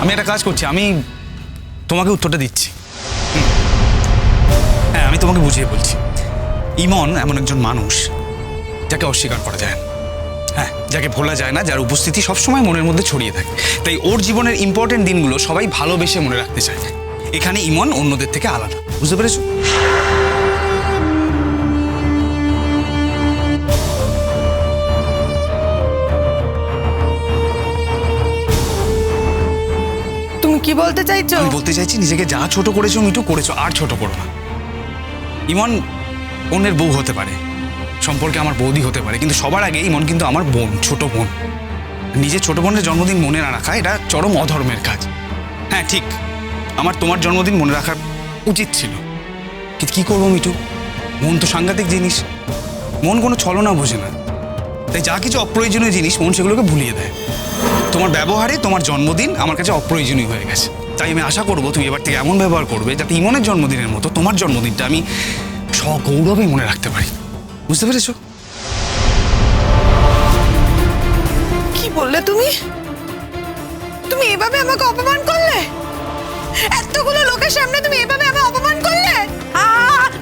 আমি একটা কাজ করছি, আমি তোমাকে উত্তরটা দিচ্ছি। হ্যাঁ, আমি তোমাকে বুঝিয়ে বলছি। ইমন এমন একজন মানুষ যাকে অস্বীকার করা যায় না, হ্যাঁ, যাকে ভোলা যায় না, যার উপস্থিতি সবসময় মনের মধ্যে ছড়িয়ে থাকে। তাই ওর জীবনের ইম্পর্টেন্ট দিনগুলো সবাই ভালোবেসে মনে রাখতে চায়। এখানে ইমন অন্যদের থেকে আলাদা, বুঝতে পেরেছো? তুমি কি বলতে চাইছো? আমি বলতে চাইছি, নিজেকে যা ছোট করেছো মিটু, করেছো, আর ছোট করো না। ইমন অন্যের বউ হতে পারে, সম্পর্কে আমার বৌদি হতে পারে, কিন্তু সবার আগে ইমন কিন্তু আমার বোন, ছোট বোন। নিজের ছোট বোনের জন্মদিন মনে না রাখা এটা চরম অধর্মের কাজ। হ্যাঁ ঠিক, আমার তোমার জন্মদিন মনে রাখার উচিত ছিল, কিন্তু কী করবো মিটু, মন তো সাংঘাতিক জিনিস। মন কোনো ছলনা বোঝে না, তাই যা কিছু অপ্রয়োজনীয় জিনিস মন সেগুলোকে ভুলিয়ে দেয়। তোমার ব্যবহারে তোমার জন্মদিন আমার কাছে অপ্রয়োজনীয় হয়ে গেছে। তাই আমি আশা করবো তুমি এবার থেকে এমন ব্যবহার করবে যাতে ইমনের জন্মদিনের মতো তোমার জন্মদিনটা আমি সগৌরবে মনে রাখতে পারি, বুঝতে পেরেছো? কি বললে তুমি? তুমি এভাবে আমাকে অপমান করলে? এতগুলো লোকের সামনে তুমি এভাবে আমাকে অপমান করলে?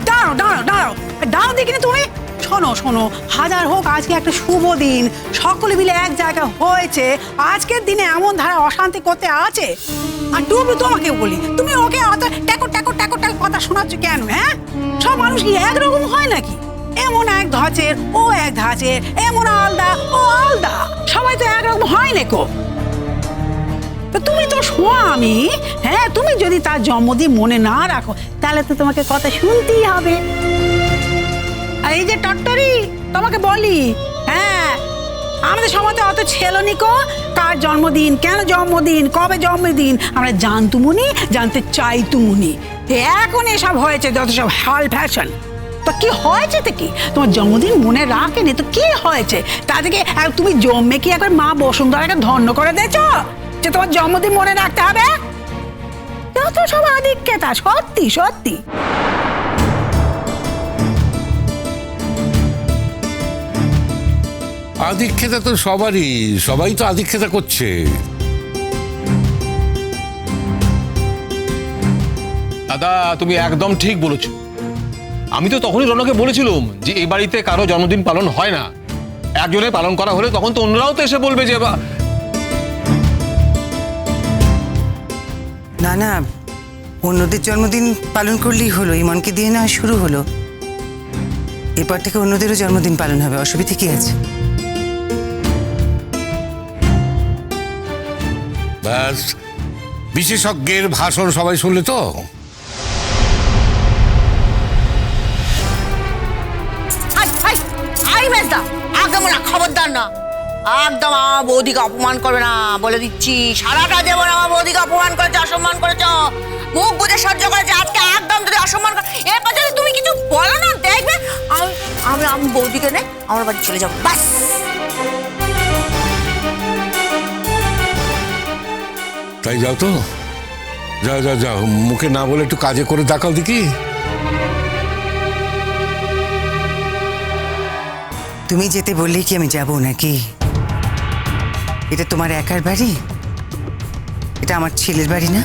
দাঁড়াও দাঁড়াও দাঁড়াও দাঁড়াও দেখি না তুমি। শোনো শোনো, হাজার হোক আজকে একটা শুভ দিন, সকলে মিলে এক জায়গায় হয়েছে। আজকের দিনে এমন ধারা অশান্তি করতে আছে? আর ডুবু তোমাকে বলি, তুমি ওকে অত ট্যাকো ট্যাকো ট্যাকো ট্যাকো কথা শোনাচ্ছ কেন? হ্যাঁ, সব মানুষ কি একরকম হয় নাকি? এমন এক ধাঁচের, ও এক ধাঁচের, এমন আলাদা, ও আলাদা, সবাই তো একরকম হয় নাকো। তো তুমি তো স্বামী, হ্যাঁ, তুমি যদি তার জন্মদিন মনে না রাখো তাহলে তো তোমাকে কথা শুনতেই হবে। আর এই যে টট্টরি, তোমাকে বলি, হ্যাঁ, আমাদের সময় তো অত ছিল নিকো কার জন্মদিন, কেন জন্মদিন, কবে জন্মদিন আমরা জানতুমুনি, জানতে চাইতুমুনি। এখন এসব হয়েছে যত সব হাল ফ্যাশন। তো কি হয়েছে তো কি? তোমার জন্মদিন মনে রাখেনি তো কি হয়েছে? তা থেকে তুমি জন্মে কি একবার মা বসুন্ধরাকে ধন্য করে দিয়েছো যে তোমার জন্মদিন মনে রাখতে হবে? যত সব আধিক্যতা, সত্যি সত্যি। আধিক্যতা তো সবারই, সবাই তো আধিক্যতা করছে। দাদা, তুমি একদম ঠিক বলেছো। আমি তো তখনই রনকে বলেছিলাম যে এই বাড়িতে কারো জন্মদিন পালন হয় না, একজনের পালন করা হলে তখন তো অন্যরাও তো এসে বলবে যে না না, অন্যদের জন্মদিন পালন করলেই হলো, ইমনকে দিয়ে না শুরু হলো, এরপর থেকে অন্যদেরও জন্মদিন পালন হবে, অসুবিধা কি আছে? ব্যাস, বিশেষজ্ঞের ভাষণ সবাই শুনলে তো? একদম না, খবরদার না, একদম আমার বৌদিকে অপমান করবে না, বলে দিচ্ছি। সারাটা জীবন আমার বৌদিকে অপমান করেছে, অসম্মান করেছ, মুখ বুঝে সহ্য করেছে, আজকে একদম যদি অসম্মান করে, এরপর যদি তুমি কিছু বলো না, দেখবে আমি আমি বৌদিকে নেই আমার বাড়ি চলে যাবো, ব্যাস। তাই যাও তো, যাও যাও যাও, মুখে না বলে একটু কাজে করে দেখাও দেখি। তুমি যেতে বললেই কি আমি যাব নাকি? এটা তোমার একার বাড়ি, এটা আমার ছেলের বাড়ি না?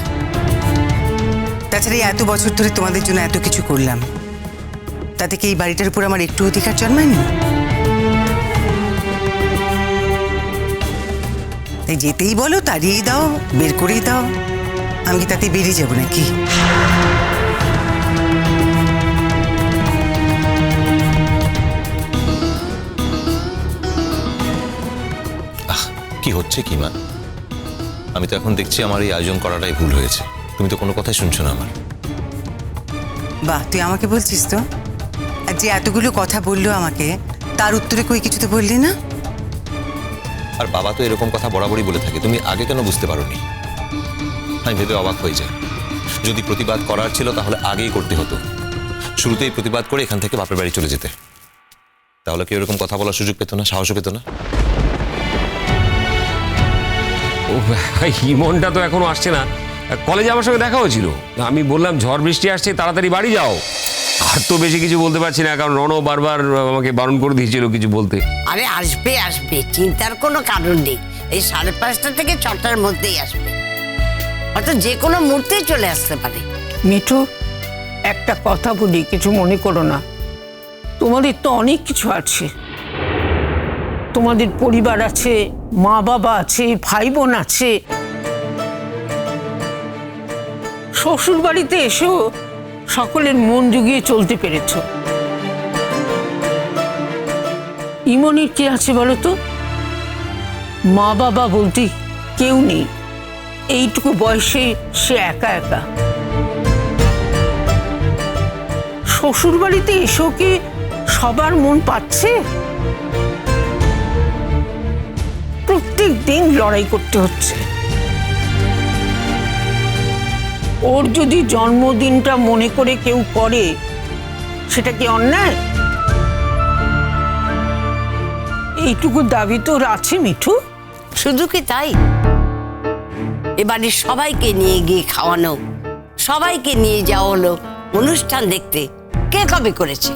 তাছাড়া এত বছর ধরে তোমাদের জন্য এত কিছু করলাম, তাতে কি এই বাড়িটার উপর আমার একটু অধিকার জন্মায়নি? তাই যেতেই বলো, তাড়িয়েই দাও, বের করেই দাও, আমি কি তাতে বেরিয়ে যাবো নাকি? কি হচ্ছে কি মা? আমি তো এখন দেখছি আমার এই আয়োজন করাটাই ভুল হয়েছে। তুমি তো কোনো কথাই শুনছো না আমার। বাহ, তুই আমাকে বলছিস তো? আর যে এতগুলো কথা বললো আমাকে, তার উত্তরে কই কিছু তো বললি না? আর বাবা তো এরকম কথা বরাবরই বলে থাকে, তুমি আগে কেন বুঝতে পারোনি? আমি ভেবে অবাক হয়ে যাই। যদি প্রতিবাদ করার ছিল তাহলে আগেই করতে হতো, শুরুতেই প্রতিবাদ করে এখান থেকে বাপের বাড়ি চলে যেতে। তাহলে কেউ এরকম কথা বলার সুযোগ পেত না, সাহসও পেত না। ও ভাই, ইমনটা তো এখনো আসছে না। কলেজে আমার সঙ্গে দেখা হয়েছিল, আমি বললাম ঝড় বৃষ্টি আসছে, তাড়াতাড়ি বাড়ি যাও। আর তো বেশি কিছু বলতে পারছি না, কারণ রনও বারবার আমাকে বারণ করে দিয়েছিল কিছু বলতে। আরে আসবে আসবে, চিন্তার কোনো কারণ নেই, এই 5:30 থেকে 6টার মধ্যেই আসবে। হয়তো যে কোনো মুহূর্তেই চলে আসতে পারে। মিঠু, একটা কথা বলি, কিছু মনে করো না। তোমাদের তো অনেক কিছু আছে, তোমাদের পরিবার আছে, মা বাবা আছে, ভাই বোন আছে। শ্বশুর বাড়িতে এসেও সকলের মন জুগিয়ে চলতে পেরেছ। ইমনির কি আছে বলো তো? মা বাবা বলতে কেউ নেই, এইটুকু বয়সে সে একা একা। শ্বশুর বাড়িতে এসেও কি সবার মন পাচ্ছে? প্রত্যেক দিন লড়াই করতে হচ্ছে। ওর যদি জন্মদিনটা মনে করে কেউ করে, সেটা কি অন্যায়? এইটুকু দাবি তোর আছে মিঠু? শুধু কি তাই, এবারে সবাইকে নিয়ে গিয়ে খাওয়ানো, সবাইকে নিয়ে যাওয়া হলো অনুষ্ঠান দেখতে। কে কবে করেছে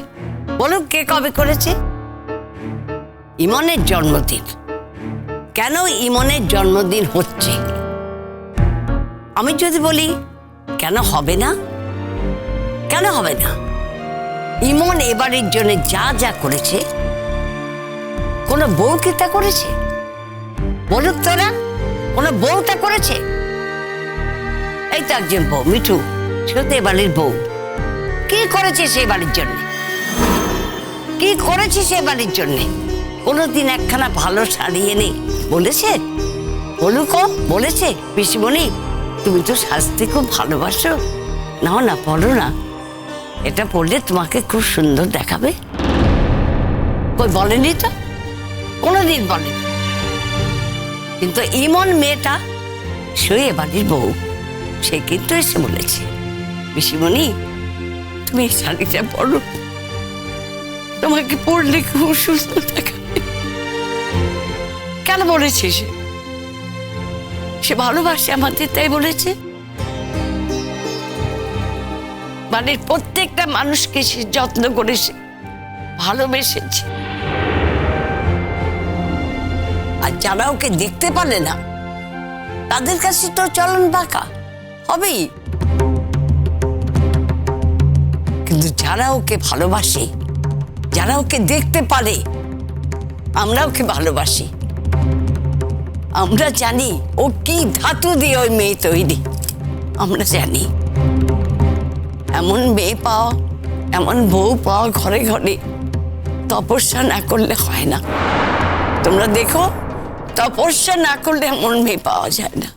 বলুন, কে কবে করেছে? ইমনের জন্মদিন। কেন ইমনের জন্মদিন হচ্ছে? আমি যদি বলি কেন হবে না, কেন হবে না? ইমন এবারের জন্য যা যা করেছে, কোনো বউ কি তা করেছে? বলুক তোরা, কোনো বউ তা করেছে? এই তো একজন বউ, মিঠু, সে তো এবারের বউ। কি করেছে সে বাড়ির জন্য? কি করেছে সে বাড়ির জন্য? কোনোদিন একখানা ভালো শাড়ি এনে বলেছে? বলুক, বলেছে পিসিমণি তুমি তো সাজতে খুব ভালোবাসো, নাও না, পড়ো না, এটা পড়লে তোমাকে খুব সুন্দর দেখাবে? কই বলেনি তো, কোনোদিন বলেনি। কিন্তু ইমন মেয়েটা, সে এবাড়ির বউ, সে কিন্তু এসে বলেছে পিসিমণি তুমি এই শাড়িটা পরো, তোমাকে পরলে খুব সুন্দর দেখাবে। কেন বলেছে সে? সে ভালোবাসে আমাদের, তাই বলেছে। বাড়ির প্রত্যেকটা মানুষকে সে যত্ন করেছে, ভালোবেসেছে। আর যারা ওকে দেখতে পারে না, তাদের কাছে তো চলন বাঁকা হবেই। কিন্তু যারা ওকে ভালোবাসে, যারা ওকে দেখতে পারে, আমরা ওকে ভালোবাসি। আমরা জানি ও কি ধাতু দিয়ে ওই মেয়ে তৈরি, আমরা জানি। এমন মেয়ে পাওয়া, এমন বউ পাওয়া ঘরে ঘরে তপস্যা না করলে হয় না। তোমরা দেখো, তপস্যা না করলে এমন মেয়ে পাওয়া যায় না।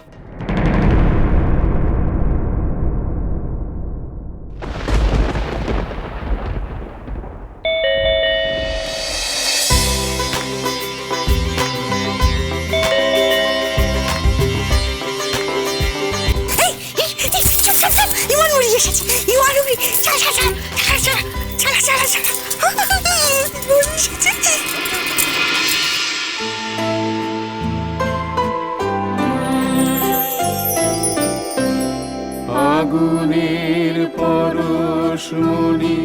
আগুনের পরশমণি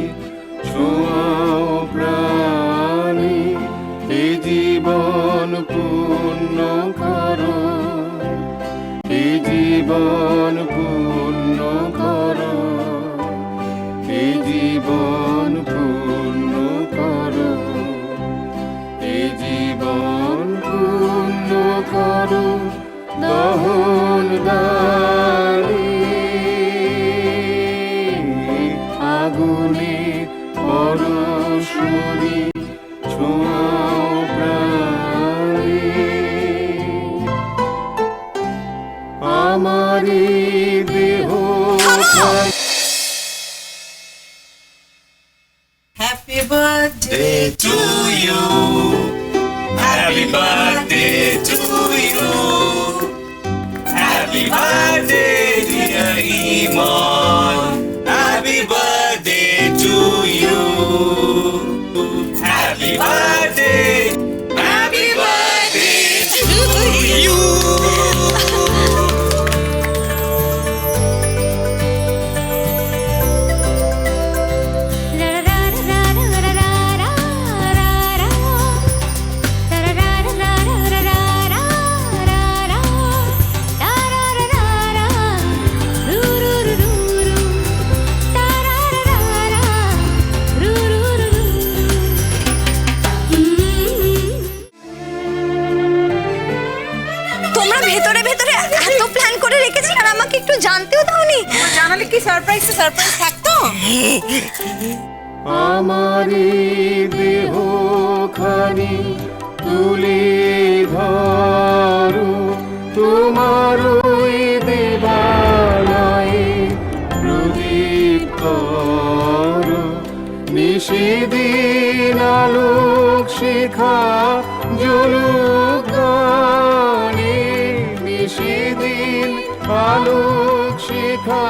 ছোঁয়াও প্রাণে, এ জীবন পূর্ণ করো, এ জীবন পূর্ণ করো, এ জীবন পূর্ণ করো, এ জীবন পূর্ণ করো, দহন দানে আগুনে পরশমণি ছোঁয়াও প্রাণে, আমারি দেহ প্রাণ। Happy birthday to you. Happy birthday to you. Happy birthday, dear Iman. Happy birthday to you. Happy birthday. Happy birthday to you. রেখেছি আর আমাকে একটু জানতেও দাওনি। জানালে কি সারপ্রাইজ থাকতো? আমারি দেহ খানি তুলে ধরো তোমারই দেবালয়ে প্রদীপ করো নিশিদিন আলোক শিখা জ্বলুক গানে নিশিদিন আলোক শিখা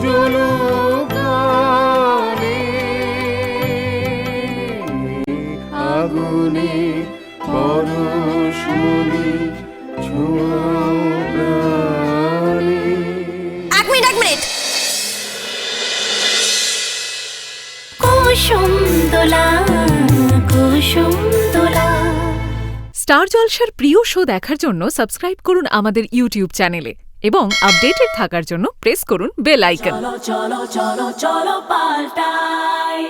জ্বলুক গানে আগুনে পরশমণি ছোঁয়াও প্রাণে। এক মিনিট কুসুম দোলা কুসুম দোলা। স্টার জলসার প্রিয় শো দেখার জন্য সাবস্ক্রাইব করুন আমাদের ইউটিউব চ্যানেলে এবং আপডেটেড থাকার জন্য প্রেস করুন বেল আইকন। চলো চলো চলো চলো পাল্টাই।